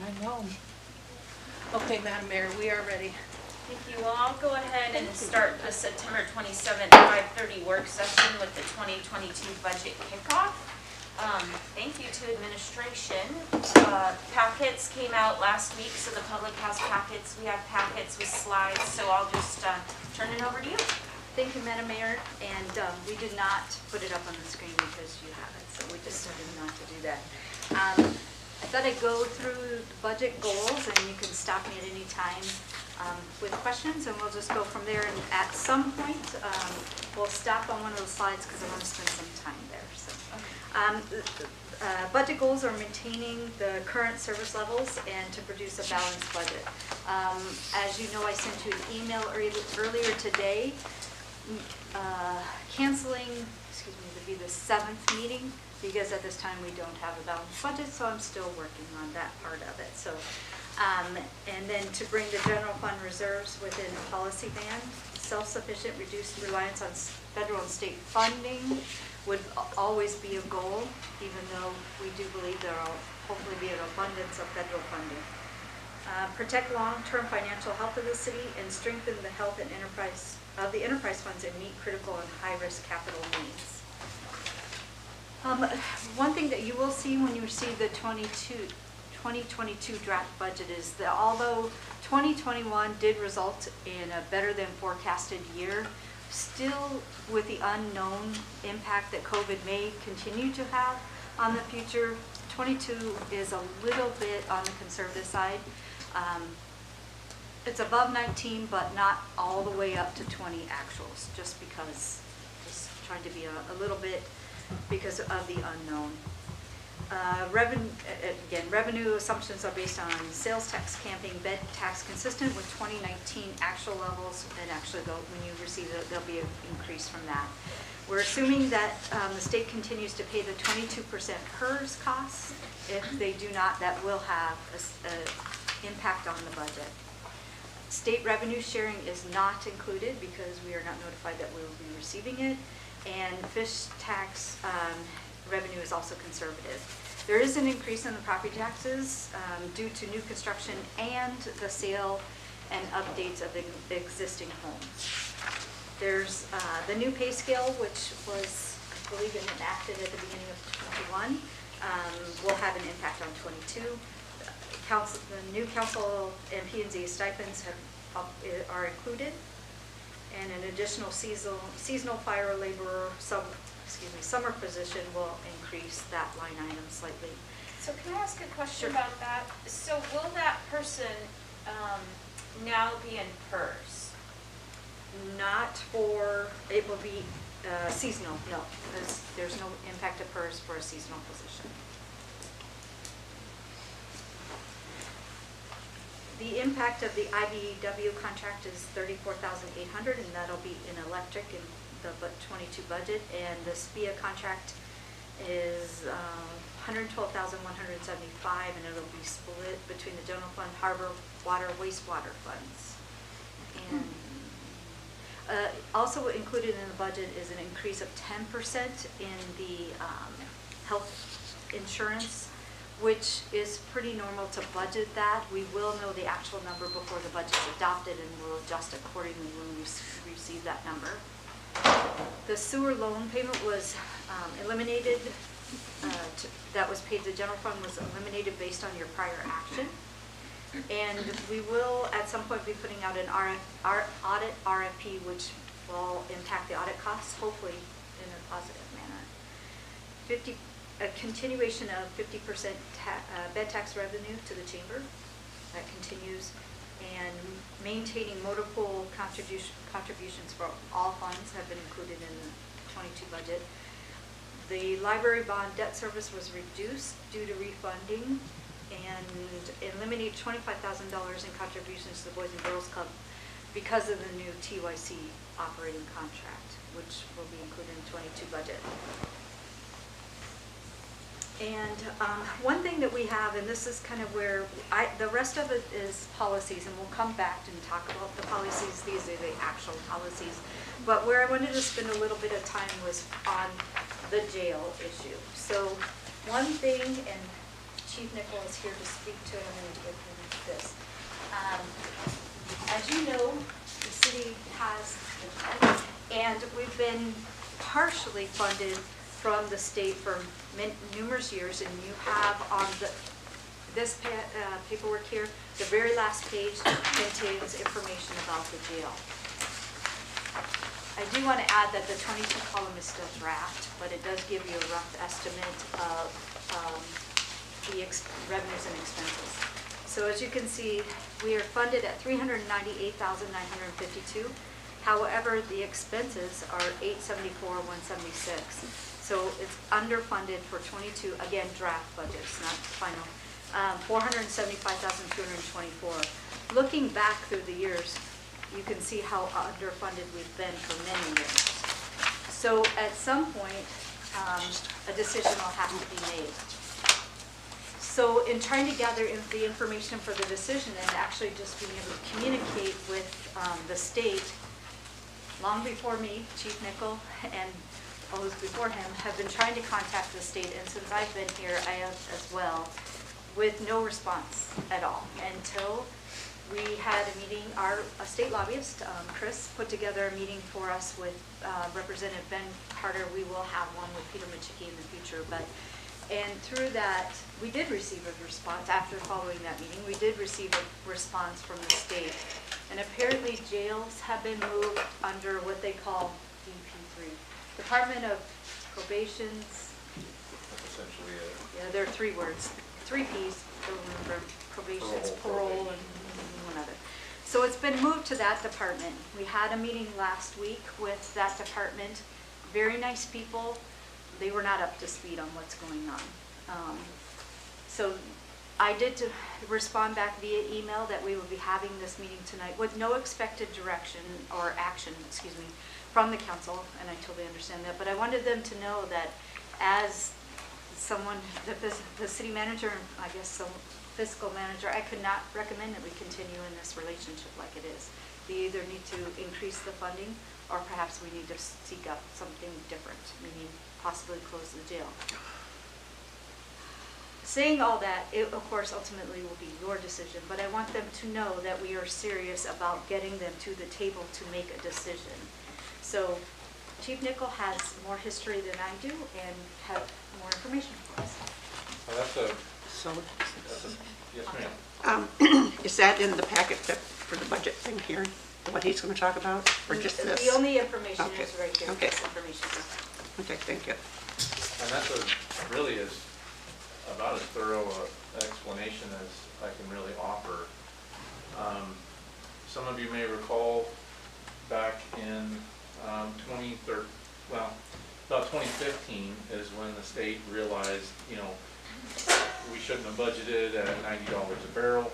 I know. Okay, Madam Mayor, we are ready. Thank you. Well, I'll go ahead and start the September 27th, 5:30 work session with the 2022 budget kickoff. Thank you to administration. Packets came out last week, so the public has packets. We have packets with slides, so I'll just turn it over to you. Thank you, Madam Mayor, and we did not put it up on the screen because you have it, so we decided not to do that. I thought I'd go through the budget goals, and you can stop me at any time with questions, and we'll just go from there. And at some point, we'll stop on one of the slides because I want to spend some time there. So, budget goals are maintaining the current service levels and to produce a balanced budget. As you know, I sent you an email earlier today canceling, would be the 7th meeting, because at this time we don't have a balanced budget, so I'm still working on that part of it. So, and then to bring the general fund reserves within the policy band, self-sufficient, reduced reliance on federal and state funding would always be a goal, even though we do believe there will hopefully be an abundance of federal funding. Protect long-term financial health of the city and strengthen the health and enterprise funds and meet critical and high-risk capital needs. One thing that you will see when you receive the 2022 draft budget is that although 2021 did result in a better than forecasted year, still with the unknown impact that COVID may continue to have on the future, 22 is a little bit on the conservative side. It's above 19, but not all the way up to 20 actuals, just trying to be a little bit because of the unknown. Revenue assumptions are based on sales tax, camping, bed tax, consistent with 2019 actual levels, and actually when you receive it, there'll be an increase from that. We're assuming that the state continues to pay the 22% PERS costs. If they do not, that will have an impact on the budget. State revenue sharing is not included because we are not notified that we will be receiving it, and fish tax revenue is also conservative. There is an increase in the property taxes due to new construction and the sale and updates of existing homes. There's the new pay scale, which was, I believe, enacted at the beginning of 21, will have an impact on 22. The new council and P&Z stipends are included, and an additional seasonal fire laborer summer position will increase that line item slightly. So can I ask a question Sure. about that? So will that person now be in PERS? Not for, it will be seasonal, no. There's no impact of PERS for a seasonal position. The impact of the IBEW contract is $34,800, and that'll be in electric in the 22 budget, and the SPIA contract is $112,175, and it'll be split between the general fund, harbor, water, wastewater funds. And also included in the budget is an increase of 10% in the health insurance, which is pretty normal to budget that. We will know the actual number before the budget's adopted, and we'll adjust accordingly when we receive that number. The sewer loan payment was eliminated. That was paid to the general fund was eliminated based on your prior action. And we will at some point be putting out an audit RFP, which will impact the audit costs, hopefully in a positive manner. A continuation of 50% bed tax revenue to the chamber. That continues. And maintaining motor pool contributions for all funds have been included in the 22 budget. The library bond debt service was reduced due to refunding, and eliminated $25,000 in contributions to the Boys and Girls Club because of the new TYC operating contract, which will be included in the 22 budget. And one thing that we have, and this is kind of where the rest of it is policies, and we'll come back and talk about the policies. These are the actual policies. But where I wanted to spend a little bit of time was on the jail issue. So one thing, and Chief Nickel is here to speak to it. I'm going to give him this. As you know, the city has, and we've been partially funded from the state for numerous years, and you have on this paperwork here, the very last page contains information about the jail. I do want to add that the 22 column is still draft, but it does give you a rough estimate of the revenues and expenses. So as you can see, we are funded at $398,952. However, the expenses are $874,176. So it's underfunded for 22, again, draft budgets, not final. $475,224. Looking back through the years, you can see how underfunded we've been for many years. So at some point, a decision will have to be made. So in trying to gather the information for the decision and actually just being able to communicate with the state, long before me, Chief Nickel, and those before him have been trying to contact the state, and since I've been here, I have as well, with no response at all until we had a meeting. Our state lobbyist, Chris, put together a meeting for us with Representative Ben Carter. We will have one with Peter Michicki in the future, and through that, we did receive a response. After following that meeting, we did receive a response from the state. And apparently jails have been moved under what they call DP3. Department of Probation's, That's essentially it. yeah, there are 3 words, 3 Ps, don't remember, probation's, parole, and one other. So it's been moved to that department. We had a meeting last week with that department. Very nice people. They were not up to speed on what's going on. So I did respond back via email that we will be having this meeting tonight with no expected direction or action, excuse me, from the council, and I totally understand that. But I wanted them to know that as someone, the city manager, and I guess some fiscal manager, I could not recommend that we continue in this relationship like it is. We either need to increase the funding, or perhaps we need to seek out something different, meaning possibly close the jail. Saying all that, it of course ultimately will be your decision, but I want them to know that we are serious about getting them to the table to make a decision. So Chief Nickel has more history than I do and have more information for us. Well, yes, ma'am. Is that in the packet for the budget thing here, what he's going to talk about, or just this? The only information Okay. is right here. Okay. This information. Okay, thank you. And that's really is about as thorough an explanation as I can really offer. Some of you may recall back in about 2015 is when the state realized, we shouldn't have budgeted at $90 a barrel.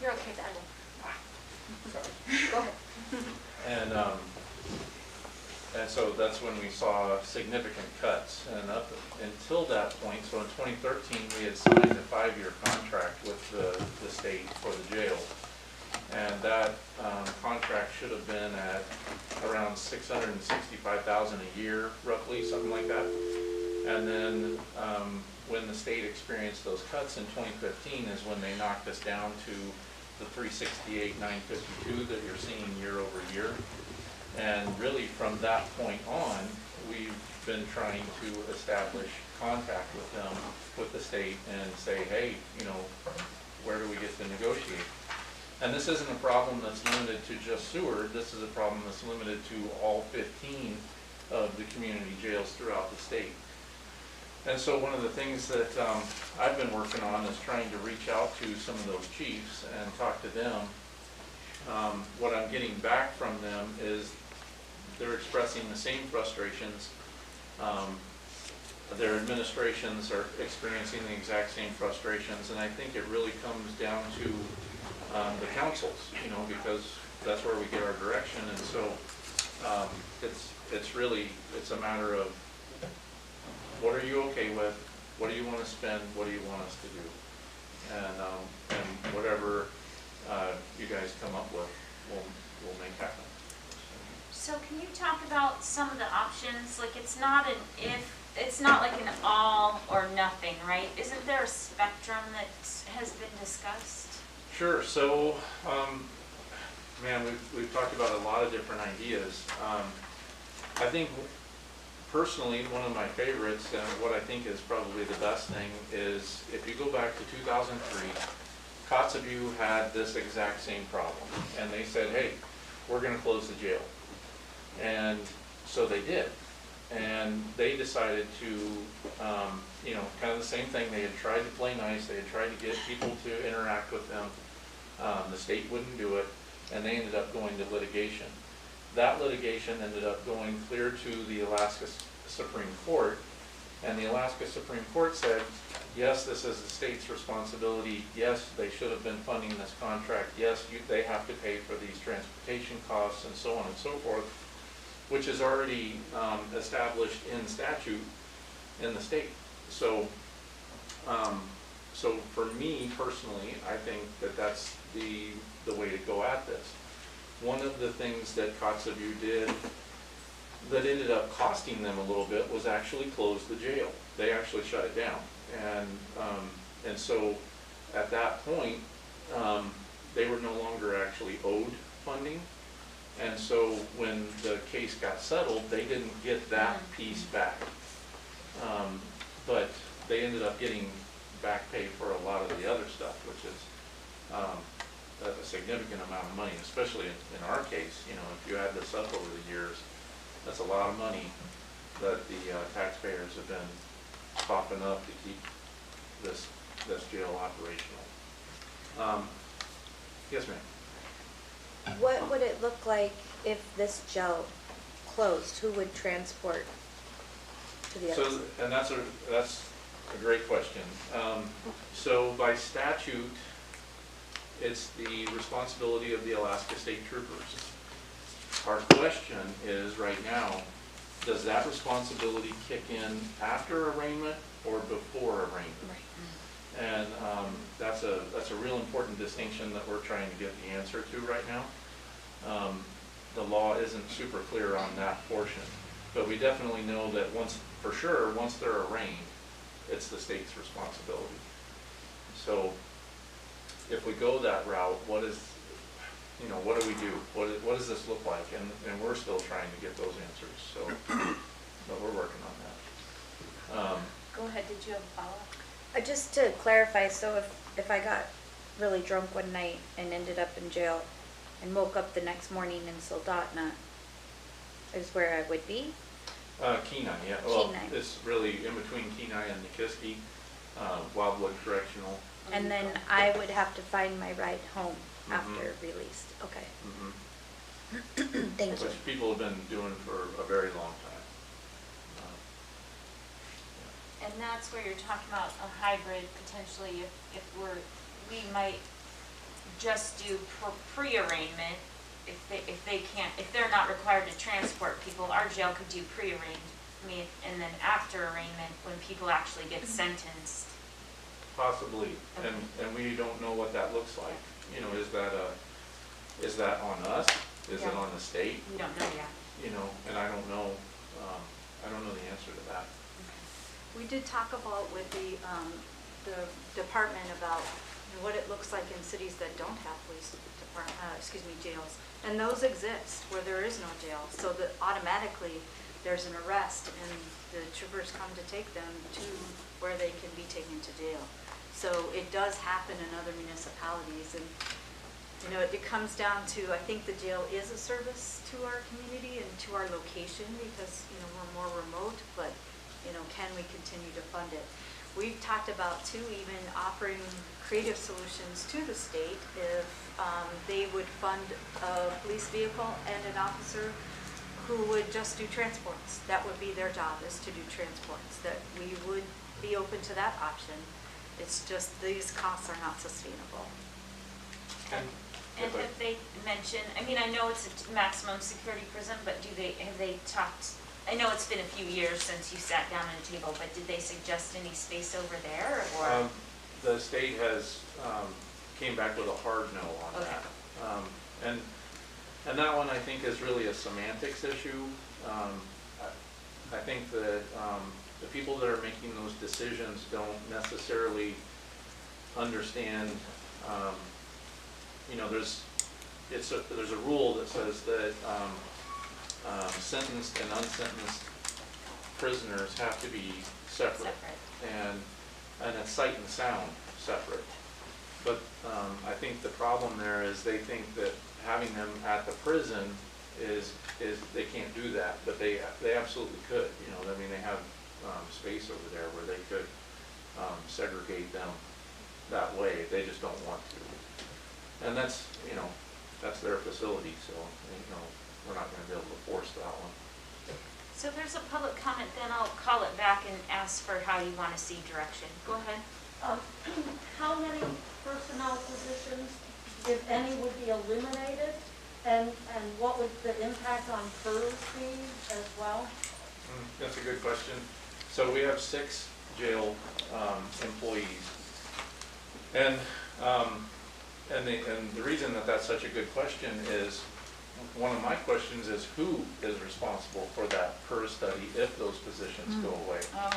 You're okay, Dad. Go ahead. And so that's when we saw significant cuts. And up until that point, so in 2013, we had signed a 5-year contract with the state for the jail. And that contract should have been at around $665,000 a year, roughly, something like that. And then when the state experienced those cuts in 2015 is when they knocked us down to the $368,952 that you're seeing year over year. And really from that point on, we've been trying to establish contact with them, with the state, and say, hey, where do we get to negotiate? And this isn't a problem that's limited to just Seward. This is a problem that's limited to all 15 of the community jails throughout the state. And so one of the things that I've been working on is trying to reach out to some of those chiefs and talk to them. What I'm getting back from them is they're expressing the same frustrations. Their administrations are experiencing the exact same frustrations, and I think it really comes down to the councils, because that's where we get our direction. And so it's a matter of, what are you okay with? What do you want to spend? What do you want us to do? And whatever you guys come up with, we'll make happen. So can you talk about some of the options? Like, it's not an if it's not like an all or nothing, right? Isn't there a spectrum that has been discussed? Sure, so, man, we've talked about a lot of different ideas. I think personally, one of my favorites, and what I think is probably the best thing, is if you go back to 2003, Kotzebue had this exact same problem, and they said, hey, we're gonna close the jail. And so they did. And they decided to, you know, kind of the same thing. They had tried to play nice. They had tried to get people to interact with them. The state wouldn't do it, and they ended up going to litigation. That litigation ended up going clear to the Alaska Supreme Court, and the Alaska Supreme Court said, yes, this is the state's responsibility. Yes, they should have been funding this contract. Yes, they have to pay for these transportation costs and so on and so forth, which is already established in statute in the state. So, so for me personally, I think that that's the way to go at this. One of the things that Kotzebue did that ended up costing them a little bit was actually close the jail. They actually shut it down. And so at that point, they were no longer actually owed funding. And so when the case got settled, they didn't get that piece back. But they ended up getting back pay for a lot of the other stuff, which is a significant amount of money, especially in our case. You know, if you add this up over the years, that's a lot of money that the taxpayers have been coughing up to keep this jail operational. Yes, ma'am. What would it look like if this jail closed? Who would transport to the other So, side? and that's a great question. So by statute, it's the responsibility of the Alaska State Troopers. Our question is right now, does that responsibility kick in after arraignment or before arraignment? Right. And that's a real important distinction that we're trying to get the answer to right now. The law isn't super clear on that portion, but we definitely know that once they're arraigned, it's the state's responsibility. So if we go that route, what do we do? What does this look like? And we're still trying to get those answers. So, but we're working on that. Go ahead, did you have a follow-up? Just to clarify, so if I got really drunk one night and ended up in jail and woke up the next morning in Soldotna, is where I would be? Kenai, yeah. Well, Kenai. it's really in between Kenai and Nikiski, Wildwood Correctional. And then I would have to find my ride home after released. Okay. Thank you. Which people have been doing for a very long time. And that's where you're talking about a hybrid potentially, if we might just do pre-arraignment, if they're not required to transport people, our jail could do pre-arraignment, and then after arraignment, when people actually get sentenced. Possibly, Okay. and we don't know what that looks like. You know, is that on us? Is it Yeah. on the state? We don't know yet. You know, and I don't know the answer to that. We did talk about with the department about what it looks like in cities that don't have police department, jails. And those exist where there is no jail, so that automatically there's an arrest and the troopers come to take them to where they can be taken to jail. So it does happen in other municipalities, and you know, it comes down to, I think the jail is a service to our community and to our location because, you know, we're more remote, but you know, can we continue to fund it? We've talked about too, even offering creative solutions to the state if they would fund a police vehicle and an officer who would just do transports. That would be their job, is to do transports, that we would be open to that option. It's just these costs are not sustainable. And have they mentioned, I mean, I know it's a maximum security prison, but have they talked, I know it's been a few years since you sat down at a table, but did they suggest any space over there, or? The state has came back with a hard no on Okay. that. And that one I think is really a semantics issue. I think that the people that are making those decisions don't necessarily understand, you know, there's a rule that says that sentenced and unsentenced prisoners have to be separate. And it's sight and sound separate. But I think the problem there is they think that having them at the prison is they can't do that, but they absolutely could. You know, I mean, they have space over there where they could segregate them that way. They just don't want to. And that's, you know, that's their facility, so, you know, we're not gonna be able to force that one. So if there's a public comment, then I'll call it back and ask for how you want to see direction. Go ahead. How many personnel positions, if any, would be eliminated? And what would the impact on PERS be as well? That's a good question. So we have 6 jail employees. And the reason that that's such a good question is, one of my questions is who is responsible for that PERS study if those positions go away? Oh,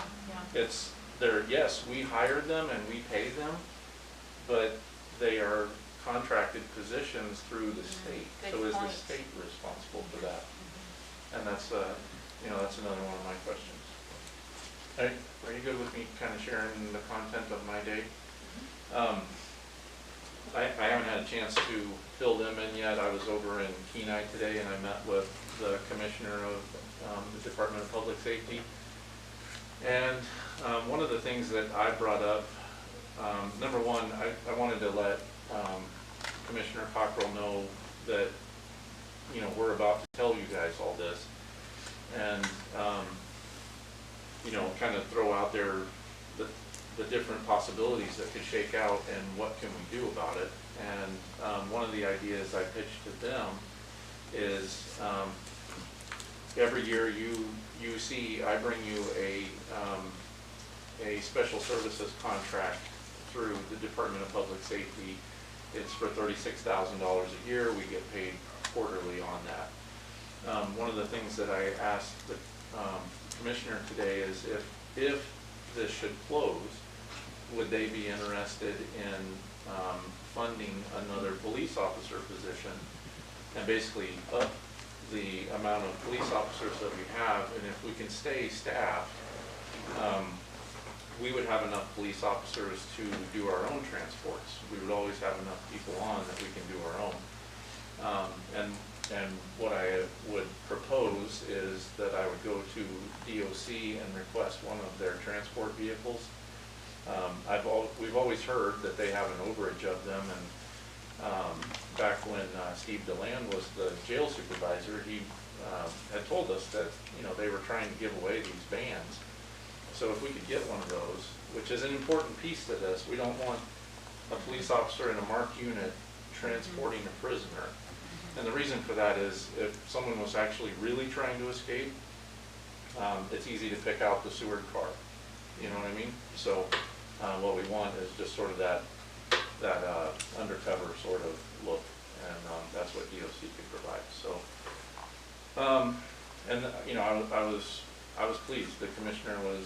yeah. Yes, we hired them and we pay them, but they are contracted positions through the state. Good So is the point. state responsible for that? And that's, you know, that's another one of my questions. Are you good with me kind of sharing the content of my day? I haven't had a chance to fill them in yet. I was over in Kenai today and I met with the commissioner of the Department of Public Safety. And one of the things that I brought up, number one, I wanted to let Commissioner Cockrell know that, you know, we're about to tell you guys all this. And, you know, kind of throw out there the different possibilities that could shake out and what can we do about it. And one of the ideas I pitched to them is every year you see I bring you a special services contract through the Department of Public Safety. It's for $36,000 a year. We get paid quarterly on that. One of the things that I asked the commissioner today is if this should close, would they be interested in funding another police officer position and basically up the amount of police officers that we have, and if we can stay staffed, we would have enough police officers to do our own transports. We would always have enough people on that we can do our own. And what I would propose is that I would go to DOC and request one of their transport vehicles. We've always heard that they have an overage of them, and back when Steve DeLand was the jail supervisor, he had told us that, you know, they were trying to give away these vans. So if we could get one of those, which is an important piece to this, we don't want a police officer in a marked unit transporting a prisoner. And the reason for that is if someone was actually really trying to escape, it's easy to pick out the Seward car. You know what I mean? So what we want is just sort of that undercover sort of look, and that's what DOC can provide. So, and you know, I was pleased. The commissioner was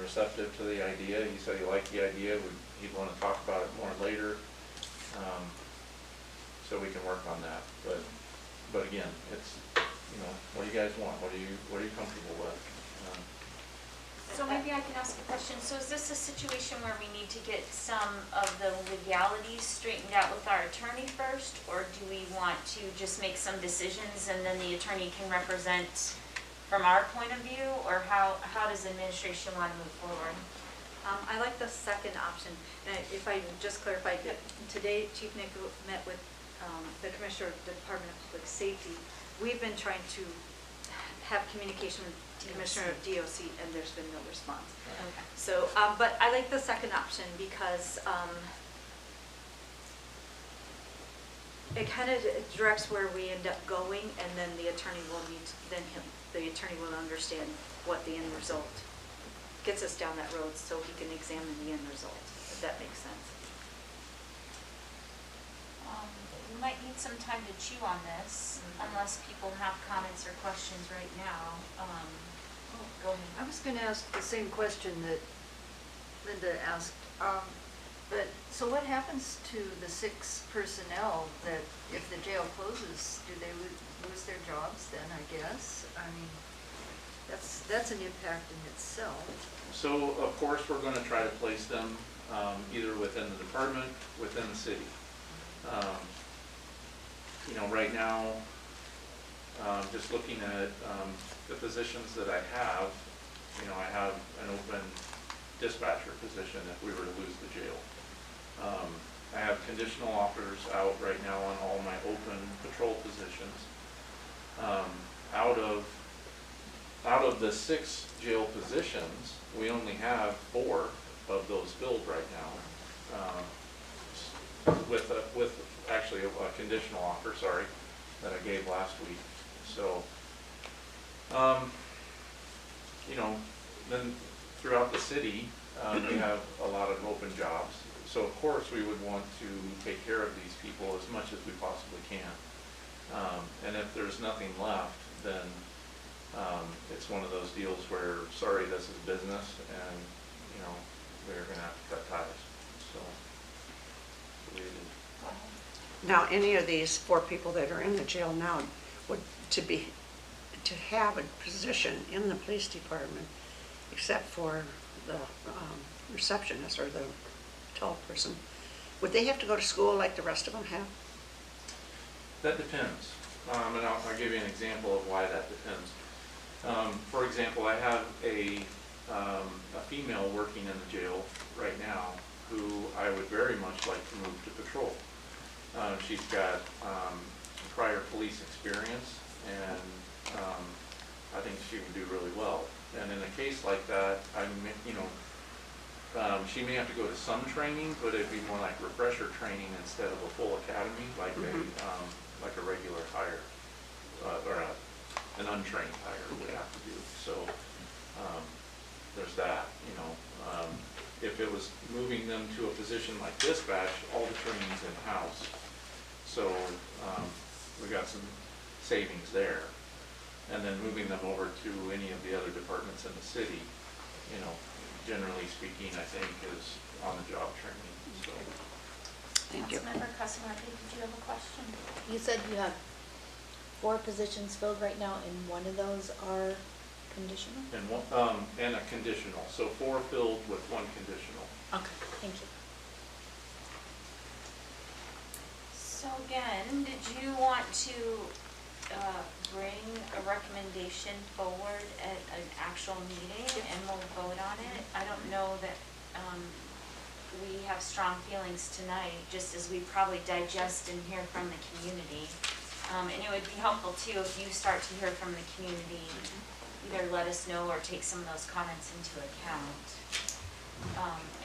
receptive to the idea. He said he liked the idea. He'd want to talk about it more later, so we can work on that. But again, it's, you know, what do you guys want? What are you comfortable with? So maybe I can ask a question. So is this a situation where we need to get some of the legalities straightened out with our attorney first? Or do we want to just make some decisions and then the attorney can represent from our point of view? Or how does administration want to move forward? I like the second option. And if I just clarify, today Chief Nick met with the Commissioner of the Department of Public Safety. We've been trying to have communication with the Commissioner of DOC, and there's been no response. Okay. So, but I like the second option because it kind of directs where we end up going, and then the attorney will understand what the end result gets us down that road, so he can examine the end result. If that makes sense. We might need some time to chew on this, unless people have comments or questions right now. Go ahead. I was gonna ask the same question that Linda asked. But, so what happens to the 6 personnel that if the jail closes, do they lose their jobs then, I guess? I mean, that's an impact in itself. So of course, we're gonna try to place them either within the department, within the city. You know, right now, just looking at the positions that I have, you know, I have an open dispatcher position if we were to lose the jail. I have conditional offers out right now on all my open patrol positions. Out of the 6 jail positions, we only have 4 of those filled right now. With actually a conditional offer, sorry, that I gave last week. So, you know, then throughout the city, we have a lot of open jobs. So of course, we would want to take care of these people as much as we possibly can. And if there's nothing left, then it's one of those deals where, sorry, this is business, and, you know, we're gonna have to cut ties, so. that's the way it is. Now, any of these 4 people that are in the jail now would to have a position in the police department, except for the receptionist or the tall person, would they have to go to school like the rest of them have? That depends, and I'll give you an example of why that depends. For example, I have a female working in the jail right now who I would very much like to move to patrol. She's got prior police experience, and I think she would do really well. And in a case like that, she may have to go to some training, but it'd be more like refresher training instead of a full academy, like a regular hire, or an untrained hire would have to do. So there's that, you know. If it was moving them to a position like dispatch, all the training's in-house. So we got some savings there. And then moving them over to any of the other departments in the city, you know, generally speaking, I think is on-the-job training, so. Thank you. Councilmember Casamarte, did you have a question? You said you have 4 positions filled right now, and one of those are conditional? And one, and a conditional, so 4 filled with 1 conditional. Okay, thank you. So again, did you want to bring a recommendation forward at an actual meeting and we'll vote on it? I don't know that we have strong feelings tonight, just as we probably digest and hear from the community. And it would be helpful too if you start to hear from the community, either let us know or take some of those comments into account.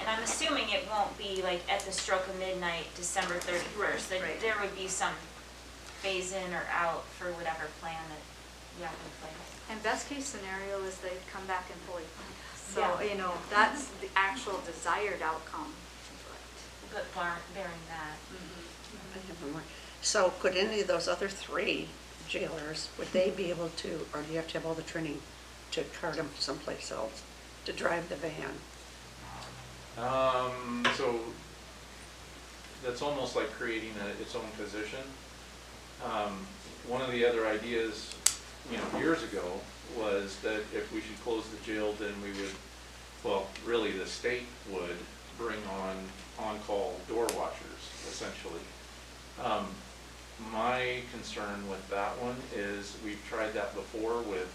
And I'm assuming it won't be like at the stroke of midnight, December 31st, that Right. there would be some phase in or out for whatever plan that you have in place. And best case scenario is they come back and fully fund us. So, Yeah. you know, that's the actual desired outcome. But bearing that. I have one more. So could any of those other 3 jailers, would they be able to, or do you have to have all the training to cart them someplace else, to drive the van? So that's almost like creating its own position. One of the other ideas, you know, years ago was that if we should close the jail, then we would, well, really the state would bring on-call door watchers, essentially. My concern with that one is we've tried that before with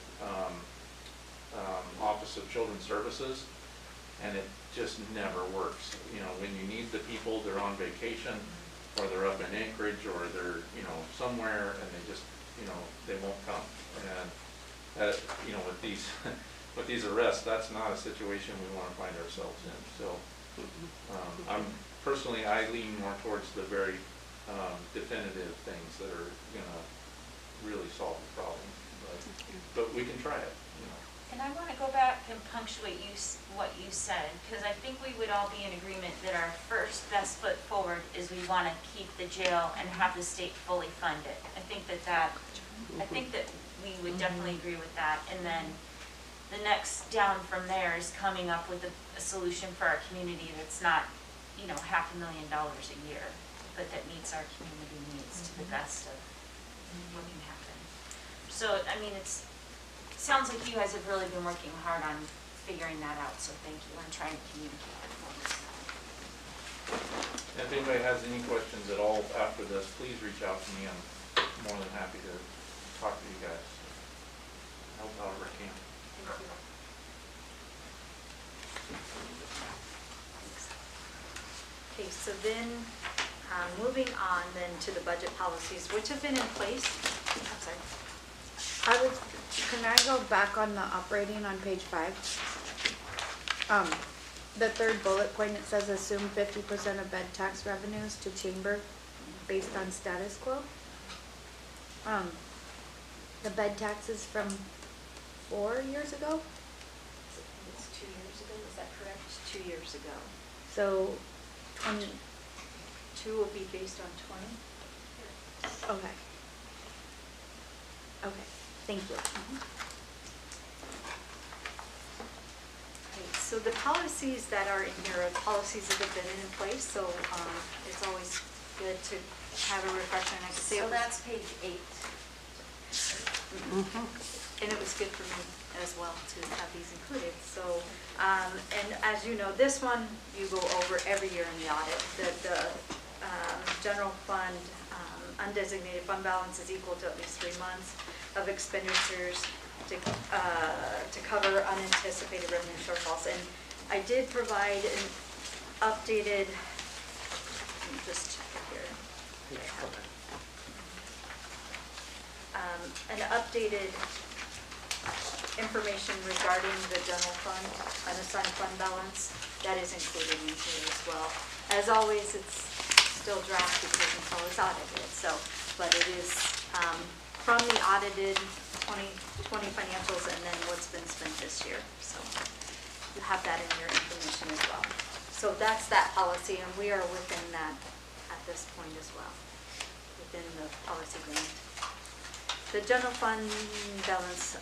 Office of Children's Services, and it just never works. You know, when you need the people, they're on vacation, or they're up in Anchorage, or they're, you know, somewhere, and they just, you know, they won't come. And, you know, with these, with these arrests, that's not a situation we want to find ourselves in. So, personally, I lean more towards the very definitive things that are gonna really solve the problem. But we can try it, you know. And I want to go back and punctuate what you said, because I think we would all be in agreement that our first best foot forward is we want to keep the jail and have the state fully fund it. I think that we would definitely agree with that. And then the next down from there is coming up with a solution for our community that's not, you know, $500,000 a year, but that meets our community needs to the best of what can happen. So, I mean, it sounds like you guys have really been working hard on figuring that out, so thank you. I'm trying to communicate that for you. And if anybody has any questions at all after this, please reach out to me. I'm more than happy to talk to you guys. Help however I can. Thank you. Okay, so then, moving on then to the budget policies, which have been in place. I'm sorry. Can I go back on the operating on page 5? The third bullet point, it says assume 50% of bed tax revenues to chamber based on status quo. The bed taxes from 4 years ago, It's 2 years ago, is that correct? 2 years ago. so 20, 2 will be based on 20. okay. Okay, thank you. Okay, so the policies that are in here are policies that have been in place, so it's always good to have a refresher, and I can say it So was, that's page 8. and it was good for me as well to have these included. So, and as you know, this one you go over every year in the audit. The general fund, undesignated fund balance is equal to at least 3 months of expenditures to cover unanticipated revenue shortfalls. And I did provide an updated, let me just check it here. An updated information regarding the general fund, unassigned fund balance, that is included in here as well. As always, it's still draft because until it's audited, so, but it is from the audited 2020 financials and then what's been spent this year. So you have that in your information as well. So that's that policy, and we are within that at this point as well, within the policy grant. The general fund balance,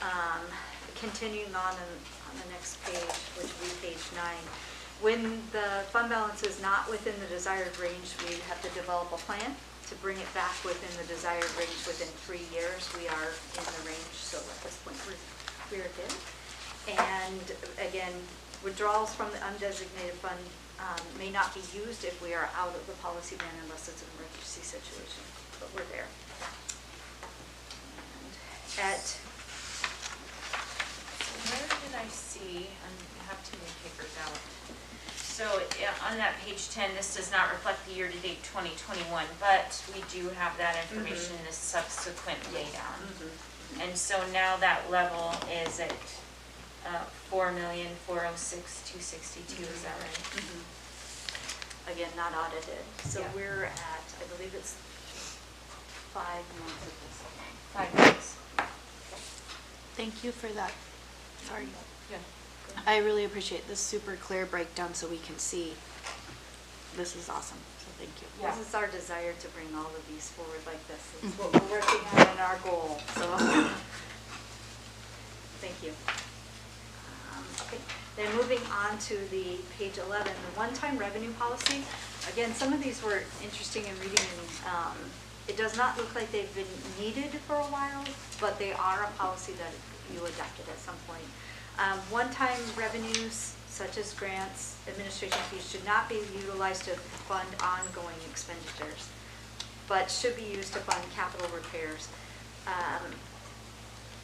continuing on the next page, which will be page 9. When the fund balance is not within the desired range, we have to develop a plan to bring it back within the desired range within 3 years. We are in the range, so at this point we're good. And again, withdrawals from the undesignated fund may not be used if we are out of the policy band unless it's an emergency situation, but we're there. And Where did I see, I have too many papers out. So on that page 10, this does not reflect the year-to-date 2021, but we do have that information in the subsequent lay down. And so now that level is at 4,406,262, is that right? again, not audited. So Yeah. we're at, I believe it's 5 months of this. 5 months. Thank you for that. Sorry. Yeah. I really appreciate this super clear breakdown so we can see. This is awesome, so thank you. Yeah. This is our desire to bring all of these forward like this. It's what we're working on and our goal, so. Thank you. Okay, then moving on to the page 11, the one-time revenue policy. Again, some of these were interesting in reading, and it does not look like they've been needed for a while, but they are a policy that you adopted at some point. One-time revenues, such as grants, administration fees, should not be utilized to fund ongoing expenditures, but should be used to fund capital repairs.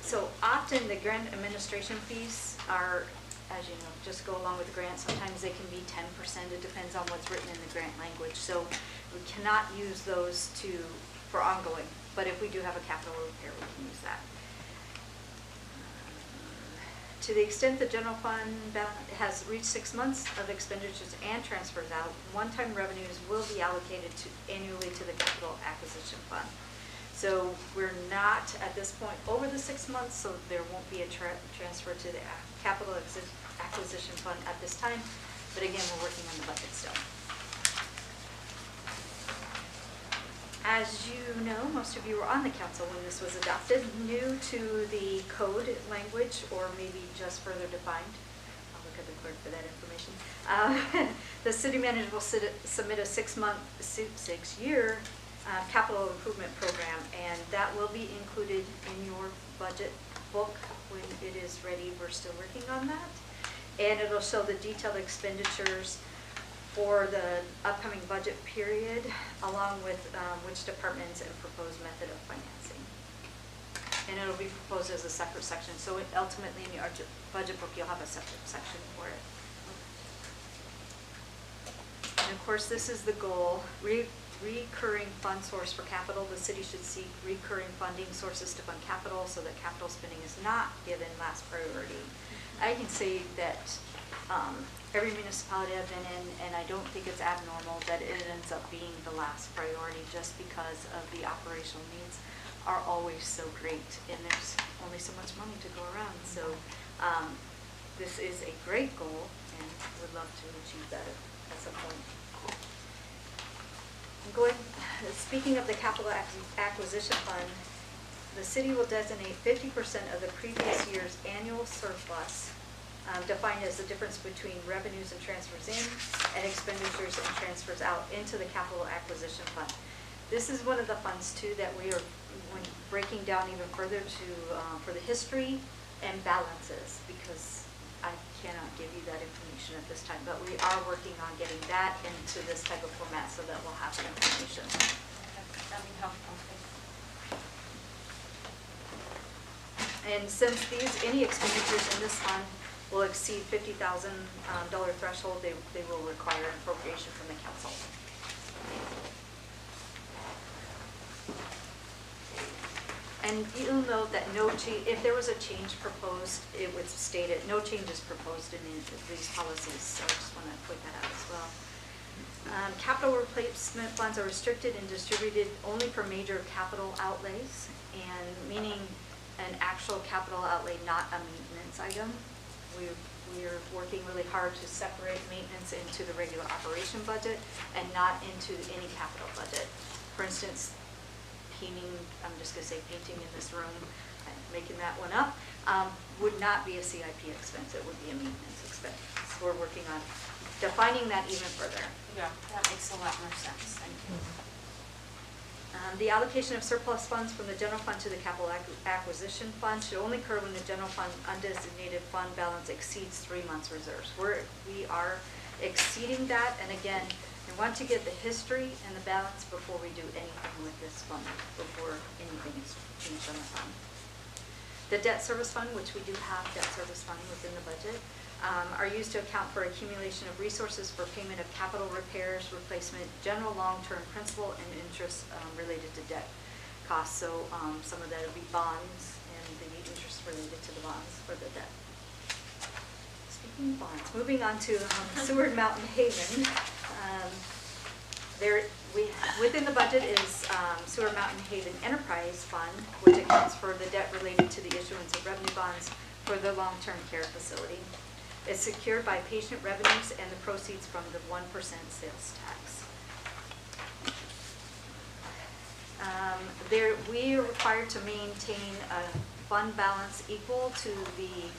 So often the grant administration fees are, as you know, just go along with the grant. Sometimes they can be 10%. It depends on what's written in the grant language. So we cannot use those for ongoing, but if we do have a capital repair, we can use that. To the extent the general fund has reached 6 months of expenditures and transfers out, one-time revenues will be allocated annually to the capital acquisition fund. So we're not at this point over the 6 months, so there won't be a transfer to the capital acquisition fund at this time. But again, we're working on the budget still. As you know, most of you were on the council when this was adopted, new to the code language, or maybe just further defined. I'll look at the clerk for that information. The city manager will submit a six-year capital improvement program, and that will be included in your budget book when it is ready. We're still working on that. And it'll show the detailed expenditures for the upcoming budget period, along with which departments and proposed method of financing. And it'll be proposed as a separate section, so ultimately in your budget book, you'll have a separate section for it. And of course, this is the goal, recurring fund source for capital. The city should seek recurring funding sources to fund capital so that capital spending is not given last priority. I can say that every municipality I've been in, and I don't think it's abnormal that it ends up being the last priority just because of the operational needs are always so great, and there's only so much money to go around. So this is a great goal, and would love to achieve that at some point. Speaking of the capital acquisition fund, the city will designate 50% of the previous year's annual surplus, defined as the difference between revenues and transfers in and expenditures and transfers out, into the capital acquisition fund. This is one of the funds too that we are breaking down even further to for the history and balances, because I cannot give you that information at this time, but we are working on getting that into this type of format so that we'll have the information. That'd be helpful. And since any expenditures in this fund will exceed $50,000 threshold, they will require an appropriation from the council. And you'll note that if there was a change proposed, it would state it, no change is proposed in these policies, so I just want to point that out as well. Capital replacement funds are restricted and distributed only for major capital outlays, and meaning an actual capital outlay, not a maintenance item. We're working really hard to separate maintenance into the regular operation budget and not into any capital budget. For instance, painting, I'm just going to say painting in this room, I'm making that one up, would not be a CIP expense, it would be a maintenance expense. So we're working on defining that even further. Yeah, that makes a lot more sense, thank you. The allocation of surplus funds from the general fund to the capital acquisition fund should only occur when the general fund undesignated fund balance exceeds 3 months reserves. We are exceeding that, and again, I want to get the history and the balance before we do anything with this fund, before anything is changed on the fund. The debt service fund, which we do have debt service funding within the budget, are used to account for accumulation of resources for payment of capital repairs, replacement, general long-term principal, and interest related to debt costs. So some of that would be bonds, and the interest related to the bonds for the debt. Speaking of bonds, moving on to Seward Mountain Haven. Within the budget is Seward Mountain Haven Enterprise Fund, which accounts for the debt related to the issuance of revenue bonds for the long-term care facility. It's secured by patient revenues and the proceeds from the 1% sales tax. We are required to maintain a fund balance equal to the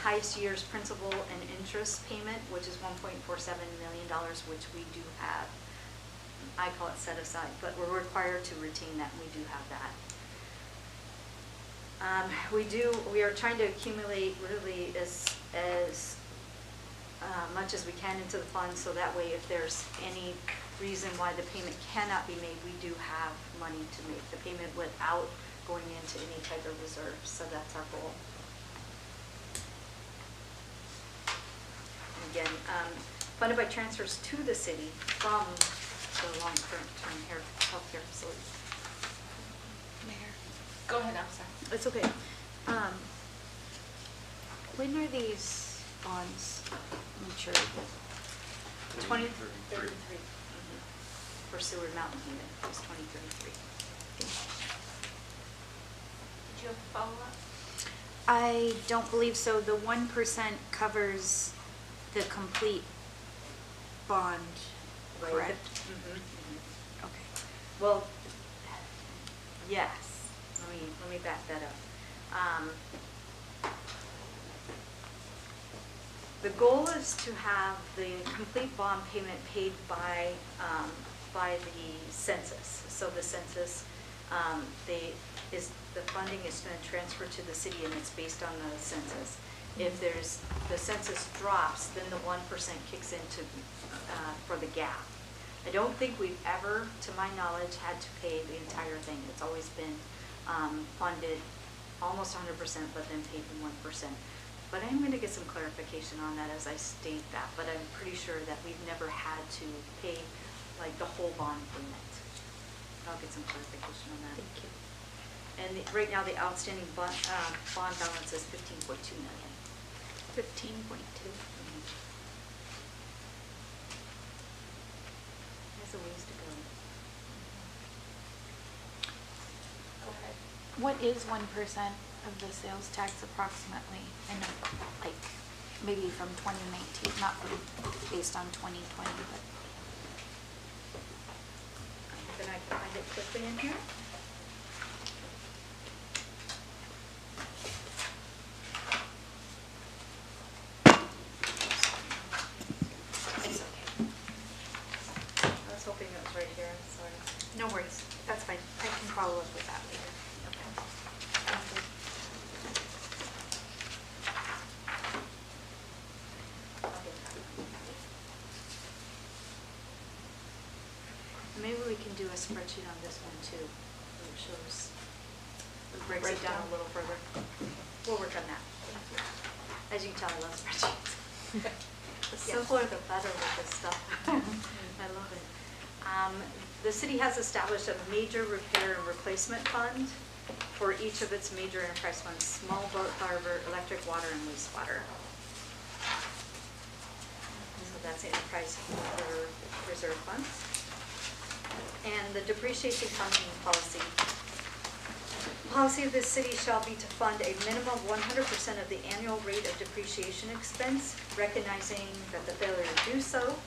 highest year's principal and interest payment, which is $1.47 million, which we do have. I call it set aside, but we're required to retain that, and we do have that. We are trying to accumulate really as much as we can into the fund, so that way if there's any reason why the payment cannot be made, we do have money to make the payment without going into any type of reserve. So that's our goal. And again, funded by transfers to the city from the long-term health care facility. Mayor. Go ahead, I'm sorry. It's okay. When are these bonds matured? 2033. For Seward Mountain Haven, it's 2033. Did you have a follow-up? I don't believe so. The 1% covers the complete bond, Right. correct? Mhm. Okay. Well, Yes, let me back that up. The goal is to have the complete bond payment paid by the census. So the census, the funding is going to transfer to the city and it's based on the census. If the census drops, then the 1% kicks into, for the gap. I don't think we've ever, to my knowledge, had to pay the entire thing. It's always been funded almost 100%, but then paid in 1%. But I'm going to get some clarification on that as I state that, but I'm pretty sure that we've never had to pay like the whole bond payment. I'll get some clarification on that. Thank you. And right now, the outstanding bond balance is 15.2 million. 15.2. Has a ways to go. Go ahead. What is 1% of the sales tax approximately? I know, like, maybe from 2019, not from, based on 2020, but. Then I can find it quickly in here. It's okay. I was hoping it was right here, I'm sorry. No worries. That's fine. I can follow up with that later. Okay. I'll get that. Maybe we can do a spreadsheet on this one too, where it shows, breaks it down a little further. We'll work on that. As you can tell, I love spreadsheets. The simpler the better with this stuff. I love it. The city has established a major repair and replacement fund for each of its major enterprise funds: small boat harbor, electric, water, and wastewater. So that's the enterprise water reserve funds. And the depreciation funding policy. Policy of the city shall be to fund a minimum of 100% of the annual rate of depreciation expense, recognizing that the failure to do so,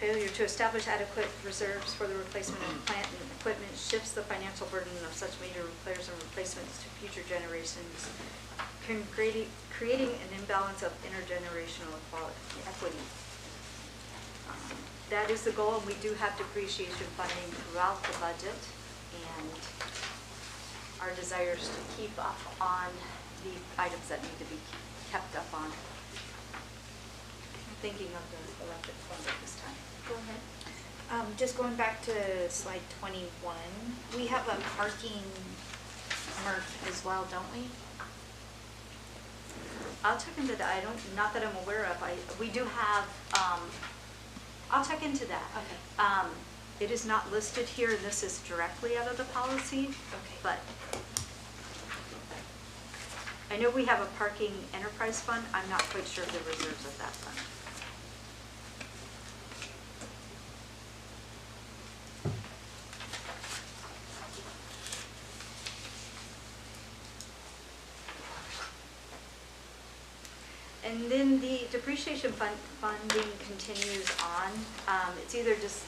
failure to establish adequate reserves for the replacement of plant and equipment shifts the financial burden of such major repairs and replacements to future generations, creating an imbalance of intergenerational equity. That is the goal, and we do have depreciation funding throughout the budget, and our desire is to keep up on the items that need to be kept up on. I'm thinking of the electric fund at this time. Go ahead. Just going back to slide 21, we have a parking MRF as well, don't we? I'll check into that. Not that I'm aware of. We do have, I'll check into that. Okay. It is not listed here, and this is directly out of the policy. Okay. But I know we have a parking enterprise fund. I'm not quite sure of the reserves of that fund. And then the depreciation funding continues on. It's either just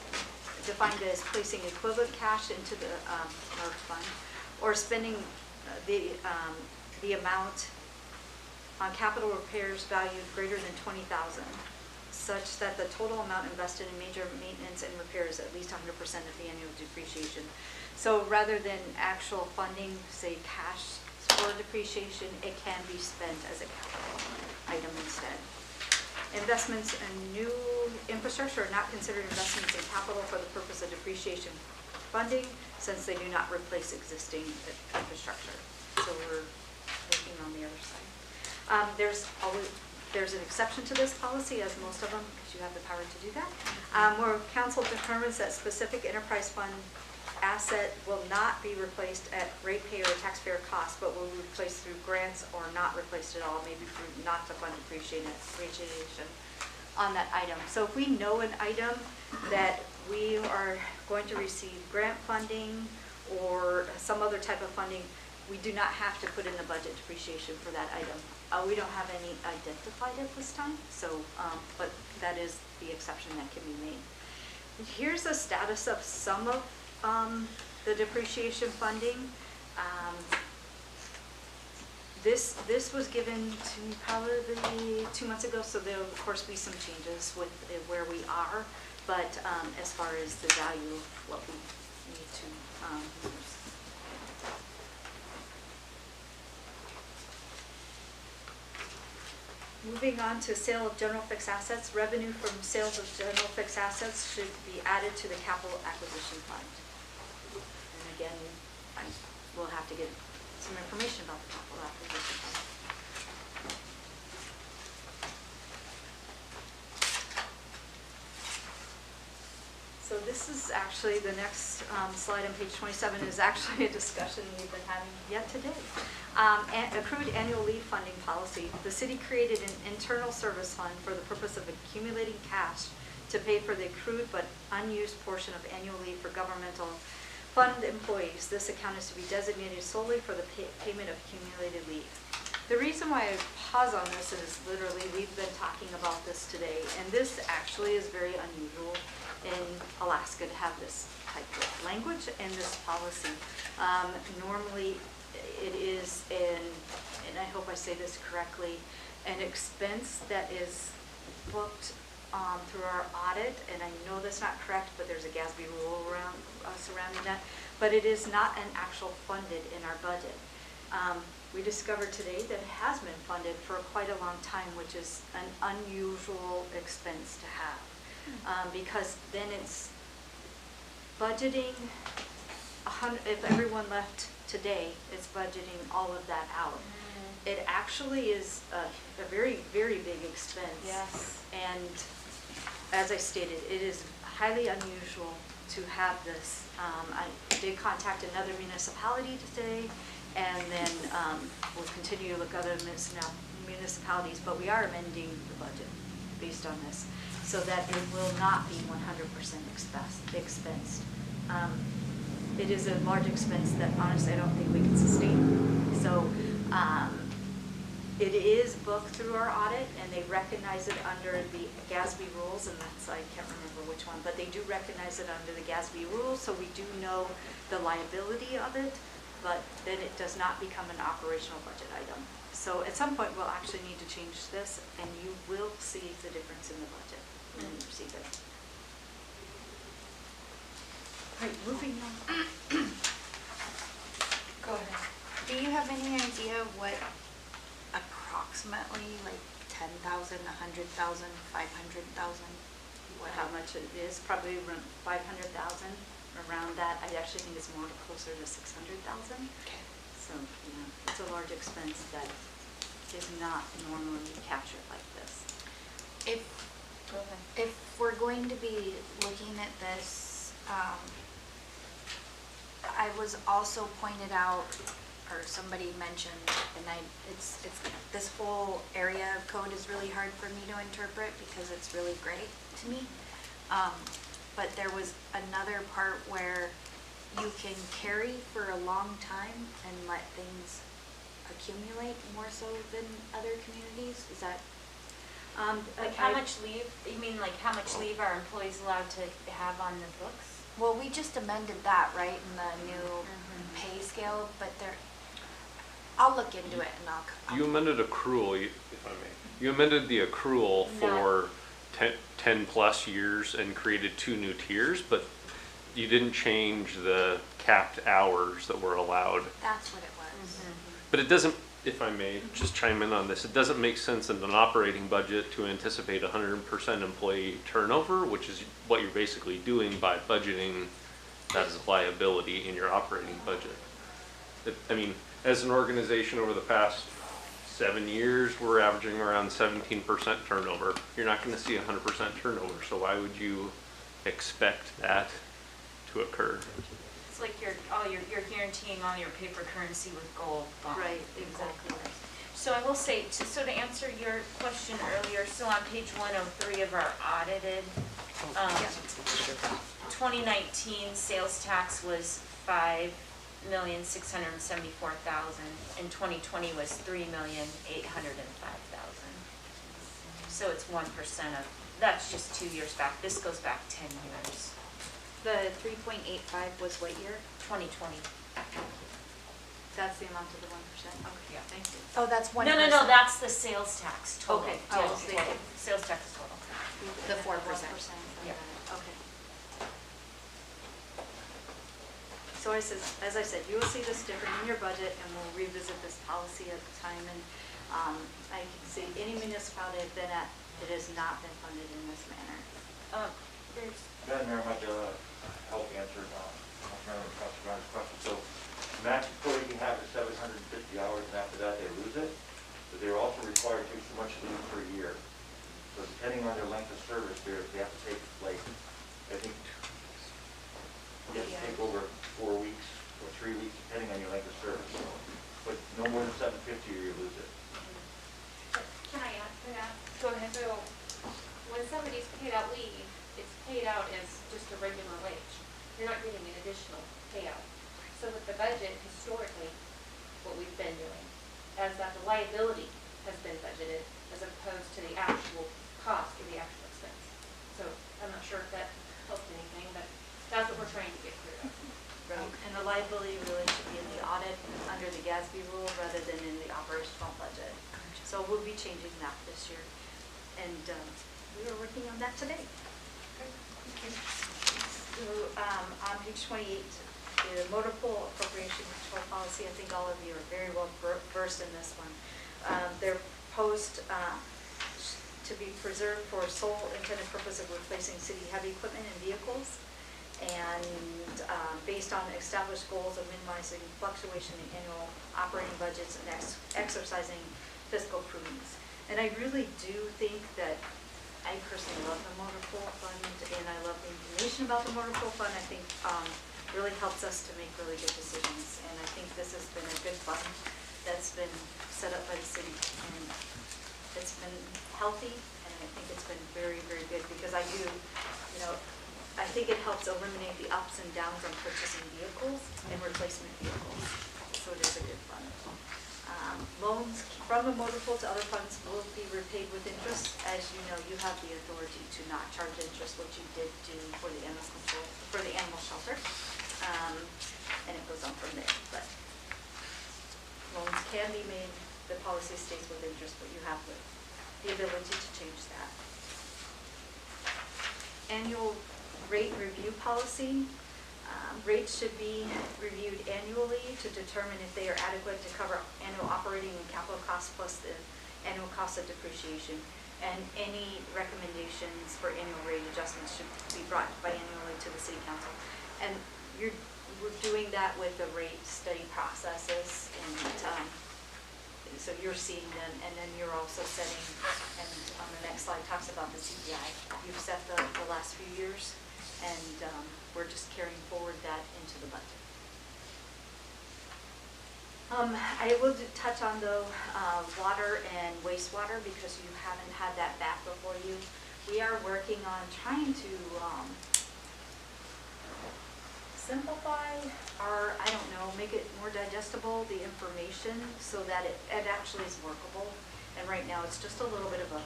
defined as placing equivalent cash into the MRF fund, or spending the amount on capital repairs valued greater than $20,000, such that the total amount invested in major maintenance and repairs at least 100% of the annual depreciation. So rather than actual funding, say cash for depreciation, it can be spent as a capital item instead. Investments in new infrastructure are not considered investments in capital for the purpose of depreciation funding, since they do not replace existing infrastructure. So we're looking on the other side. There's an exception to this policy, as most of them, because you have the power to do that, where council determines that specific enterprise fund asset will not be replaced at ratepayer or taxpayer cost, but will be replaced through grants or not replaced at all, maybe through not to fund depreciation on that item. So if we know an item that we are going to receive grant funding or some other type of funding, we do not have to put in the budget depreciation for that item. We don't have any identified at this time, so but that is the exception that can be made. Here's the status of some of the depreciation funding, this was given to me probably 2 months ago, so there'll of course be some changes with where we are, but as far as the value of what we need to use. Moving on to sale of general fixed assets, revenue from sales of general fixed assets should be added to the capital acquisition fund. And again, I will have to get some information about the capital acquisition fund. So this is actually, the next slide on page 27 is actually a discussion we've been having yet today. Accrued annual leave funding policy. The city created an internal service fund for the purpose of accumulating cash to pay for the accrued but unused portion of annual leave for governmental fund employees. This account is to be designated solely for the payment of accumulated leave. The reason why I pause on this is literally we've been talking about this today, and this actually is very unusual in Alaska to have this type of language and this policy. Normally it is and I hope I say this correctly, an expense that is booked through our audit, and I know that's not correct, but there's a GASB rule surrounding that, but it is not an actual funded in our budget. We discovered today that it has been funded for quite a long time, which is an unusual expense to have, because then it's budgeting, if everyone left today, it's budgeting all of that out. It actually is a very, very big expense. Yes. And as I stated, it is highly unusual to have this. I did contact another municipality today, and then we'll continue to look at other municipalities, but we are amending the budget based on this, so that it will not be 100% expensed. It is a large expense that honestly I don't think we can sustain. So it is booked through our audit, and they recognize it under the GASB rules, and that's, I can't remember which one, but they do recognize it under the GASB rules, so we do know the liability of it, but then it does not become an operational budget item. So at some point we'll actually need to change this, and you will see the difference in the budget when you receive it. All right, moving on. Go ahead. Do you have any idea what approximately, like 10,000, 100,000, 500,000? How much it is, probably around 500,000, around that. I actually think it's more closer to 600,000. Okay. So, yeah, it's a large expense that is not normally captured like this. Go ahead. If we're going to be looking at this, I was also pointed out, or somebody mentioned, and it's this whole area of code is really hard for me to interpret because it's really gray to me. But there was another part where you can carry for a long time and let things accumulate more so than other communities. Is that? Like how much leave, you mean like how much leave are employees allowed to have on the books? Well, we just amended that, right, in the new pay scale, but I'll look into it and I'll. You amended accrual, if I may. You amended the accrual for 10 plus years and created 2 new tiers, but you didn't change the capped hours that were allowed. That's what it was. But it doesn't, if I may just chime in on this, it doesn't make sense in an operating budget to anticipate 100% employee turnover, which is what you're basically doing by budgeting that as a liability in your operating budget. I mean, as an organization over the past 7 years, we're averaging around 17% turnover. You're not going to see 100% turnover, so why would you expect that to occur? It's like you're guaranteeing all your paper currency with gold bonds. Right, exactly. So I will say, so to answer your question earlier, so on page 103 of our audited, 2019 sales tax was $5,674,000, and 2020 was $3,805,000. So it's 1% of, that's just 2 years back. This goes back 10 years. The 3.85 was what year? 2020. That's the amount of the 1%? Okay, thank you. Oh, that's 1%. No, that's the sales tax total. Okay. Total, Oh, thank you. Sales tax total. The 4%. Yep. Okay. So as I said, you will see this different in your budget, and we'll revisit this policy at the time. And I can see any municipality I've been at, it has not been funded in this manner. There's, Madam Mayor, might help answer Councilmember Casablanca's question. So max employee can have is 750 hours, and after that they lose it. But they're also required to take so much leave per year. So depending on their length of service, they have to take, like, I think, you have to take over 4 weeks or 3 weeks, depending on your length of service. But no more than 750 or you lose it. Can I add to that? go ahead. So, when somebody's paid out leave, it's paid out as just a regular wage. You're not getting an additional payout. So with the budget, historically, what we've been doing, as that the liability has been budgeted as opposed to the actual cost or the actual expense. So, I'm not sure if that helped anything, but that's what we're trying to get clear of. Right. And the liability really should be in the audit under the GASB rule rather than in the operational budget. So we'll be changing that this year. And we are working on that today. So, on page 28, the motor pool appropriation control policy, I think all of you are very well versed in this one. They're proposed to be preserved for sole intended purpose of replacing city heavy equipment and vehicles, and based on established goals of minimizing fluctuation in annual operating budgets and exercising fiscal prudence. And I really do think that I personally love the motor pool fund, and I love the information about the motor pool fund. I think really helps us to make really good decisions, and I think this has been a good fund that's been set up by the city, and it's been healthy, and I think it's been very, very good, because I do, you know, I think it helps eliminate the ups and downs on purchasing vehicles and replacement vehicles, so it is a good fund. Loans from the motor pool to other funds will be repaid with interest. As you know, you have the authority to not charge interest, which you did do for the animal control, for the animal shelter, and it goes on from there. But loans can be made, the policy stays with interest, but you have the ability to change that. Annual rate review policy. Rates should be reviewed annually to determine if they are adequate to cover annual operating and capital costs plus the annual cost of depreciation. And any recommendations for annual rate adjustments should be brought biannually to the city council. And we're doing that with the rate study processes, and so you're seeing them, and then you're also setting, and on the next slide talks about the CPI. You've set the last few years, and we're just carrying forward that into the budget. I will touch on the water and wastewater, because you haven't had that back before you. We are working on trying to simplify or, I don't know, make it more digestible, the information, so that it actually is workable. And right now, it's just a little bit of a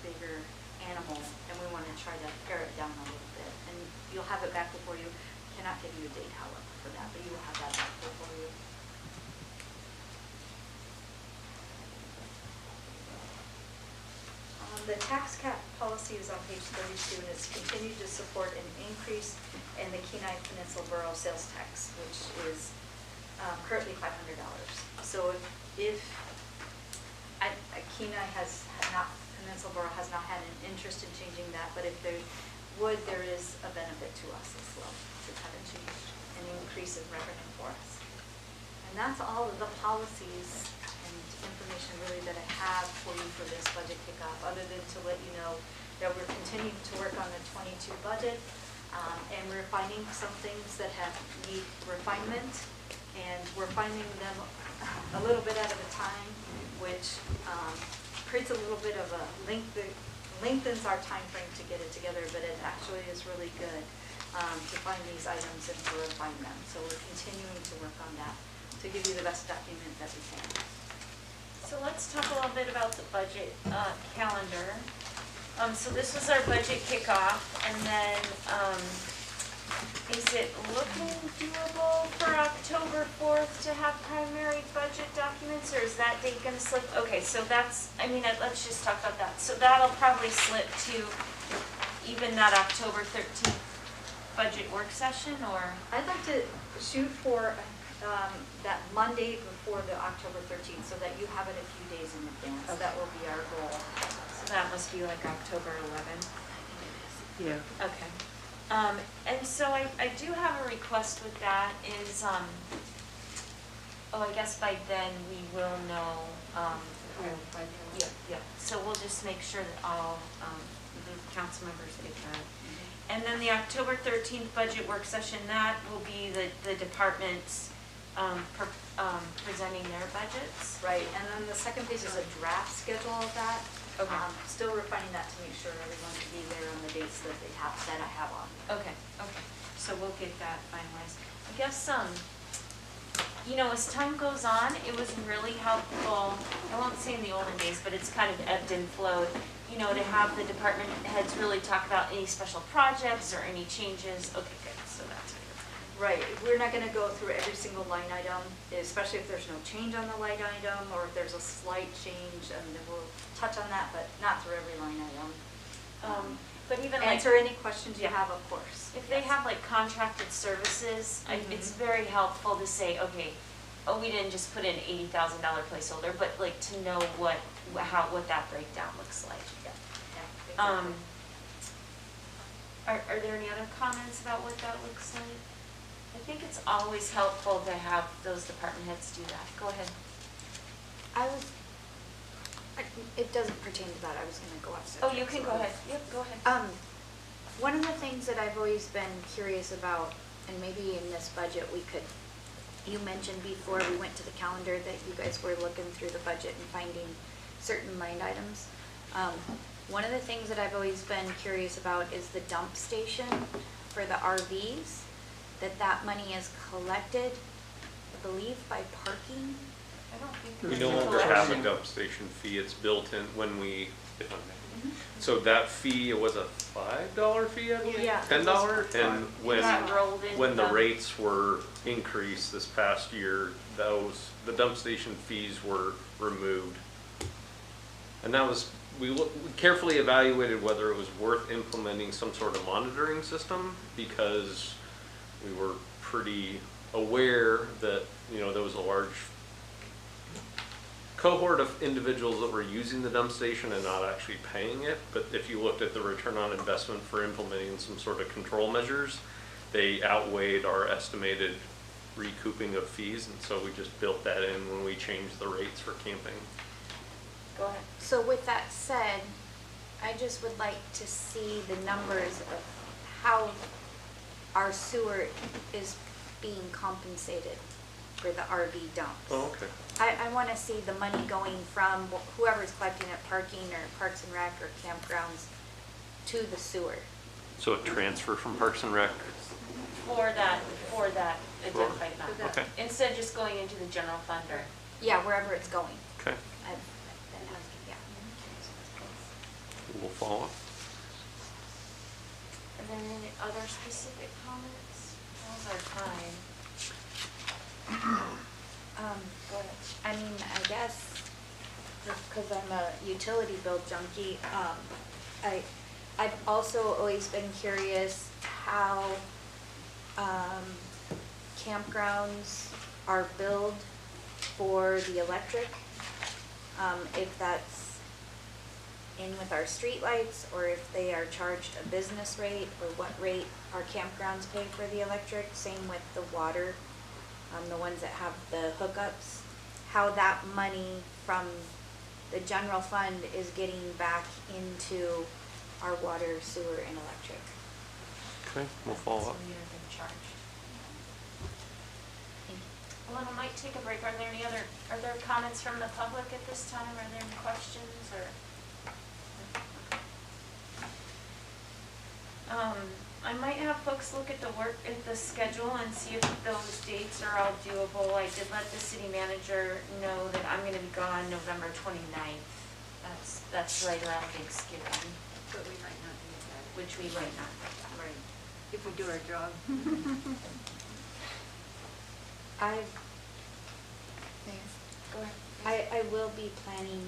bigger animal, and we want to try to pare it down a little bit. And you'll have it back before you. Cannot give you a date, however, for that, but you will have that back before you. The tax cap policy is on page 32, and it's continued to support an increase in the Kenai Peninsula Borough sales tax, which is currently $500. So if Kenai has not, Peninsula Borough has not had an interest in changing that, but if there would, there is a benefit to us as well to have it changed, an increase in revenue for us. And that's all of the policies and information really that I have for you for this budget kickoff, other than to let you know that we're continuing to work on the 22 budget, and we're finding some things that need refinement, and we're finding them a little bit at a time, which creates a little bit of a lengthens our time frame to get it together, but it actually is really good to find these items and to refine them. So we're continuing to work on that to give you the best document that we can. So let's talk a little bit about the budget calendar. So this was our budget kickoff, and then Is it looking doable for October 4th to have primary budget documents, or is that date gonna slip? Okay, so that's, I mean, let's just talk about that. So that'll probably slip to even that October 13th budget work session, or? I'd like to shoot for that Monday before the October 13th, so that you have it a few days in advance. Okay. That will be our goal. So that must be like October 11th. Yeah. Okay. And so I do have a request with that is, I guess by then we will know, yeah. So we'll just make sure that all, the council members get that. And then the October 13th budget work session, that will be the departments, presenting their budgets. Right, and then the second page is a draft schedule of that. Okay. Still refining that to make sure everyone can be there on the dates that they have, that I have on. Okay, so we'll get that finalized. I guess, as time goes on, it was really helpful, I won't say in the olden days, but it's kind of ebbed and flowed, to have the department heads really talk about any special projects or any changes. Okay, good, so that's good. Right, we're not gonna go through every single line item, especially if there's no change on the line item, or if there's a slight change, and then we'll touch on that, but not through every line item. But even like, Answer any questions you Yeah. have, of course. if they have like contracted services, it's very helpful to say, okay, we didn't just put in $80,000 placeholder, but like to know what that breakdown looks like. Yeah, exactly. Are there any other comments about what that looks like? I think it's always helpful to have those department heads do that. Go ahead. It doesn't pertain to that, I was gonna go off. Oh, you can go ahead. Yep, go ahead. One of the things that I've always been curious about, and maybe in this budget we could, you mentioned before we went to the calendar that you guys were looking through the budget and finding certain line items. One of the things that I've always been curious about is the dump station for the RVs, that money is collected, I believe, by parking. I don't think We there's no a longer have a collection. dump station fee, it's built in when we, if I may. So that fee, was a $5 fee, I believe? Yeah. $10, and when, That rolled in when the from- rates were increased this past year, the dump station fees were removed. And that was, we carefully evaluated whether it was worth implementing some sort of monitoring system, because we were pretty aware that, there was a large cohort of individuals that were using the dump station and not actually paying it. But if you looked at the return on investment for implementing some sort of control measures, they outweighed our estimated recouping of fees, and so we just built that in when we changed the rates for camping. Go ahead. So with that said, I just would like to see the numbers of how our sewer is being compensated for the RV dumps. Oh, okay. I want to see the money going from whoever's collecting it, parking or Parks and Rec or campgrounds, to the sewer. So a transfer from Parks and Rec? For that identified amount. Okay. Instead of just going into the general fund or. Yeah, wherever it's going. Okay, I've been asking, yeah. we'll follow up. And then any other specific comments? How's our time? Go ahead. I mean, I guess, just because I'm a utility bill junkie, I've also always been curious how campgrounds are billed for the electric. If that's in with our streetlights, or if they are charged a business rate, or what rate our campgrounds pay for the electric. Same with the water, the ones that have the hookups. How that money from the general fund is getting back into our water, sewer, and electric. Okay, we'll follow up. So we are being charged. Thank you. Well, I might take a break. Are there comments from the public at this time? Are there any questions or? I might have folks look at the schedule and see if those dates are all doable. I did let the city manager know that I'm gonna be gone November 29th. That's right around Thanksgiving, But we might not do that. which we might not. Right. if we do our job. Go ahead. I will be planning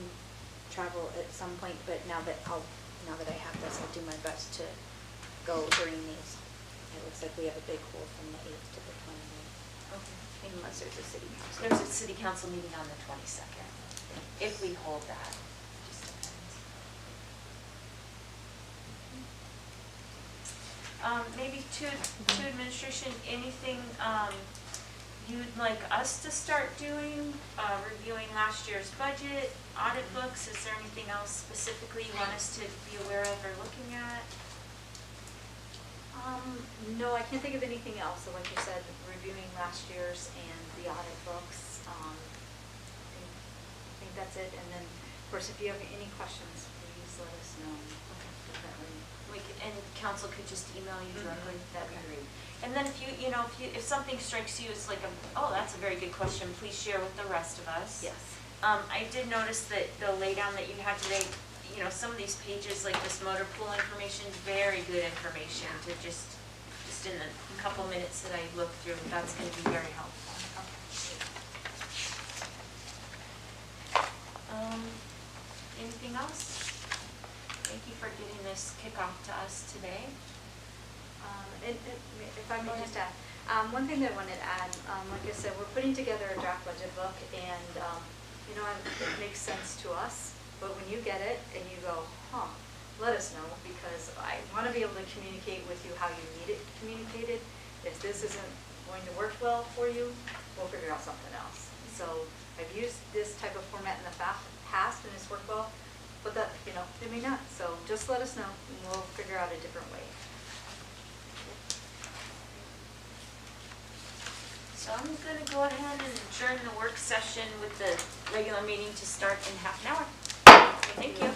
travel at some point, but now that I have this, I'll do my best to go during these. It looks like we have a big hole from the 8th to the 28th, Okay. unless there's a city council. There's a city council meeting on the 22nd, if we hold that. Just depends. Maybe to administration, anything you'd like us to start doing, reviewing last year's budget, audit books? Is there anything else specifically you want us to be aware of or looking at? No, I can't think of anything else. So like you said, reviewing last year's and the audit books. I think that's it. And then, of course, if you have any questions, please let us know. Definitely. And council could just email you directly, that'd be great. And then if something strikes you as like oh, that's a very good question, please share with the rest of us. Yes. I did notice that the laydown that you had today, some of these pages, like this motor pool information, very good information to just in the couple minutes that I looked through, that's gonna be very helpful. Anything else? Thank you for getting this kickoff to us today. If I may just add, one thing that I wanted to add, like I said, we're putting together a draft budget book, and it makes sense to us. But when you get it and you go, let us know, because I want to be able to communicate with you how you need it communicated. If this isn't going to work well for you, we'll figure out something else. So I've used this type of format in the past and it's worked well, but that, it may not. So just let us know and we'll figure out a different way. So I'm gonna go ahead and adjourn the work session with the regular meeting to start in half an hour. Thank you.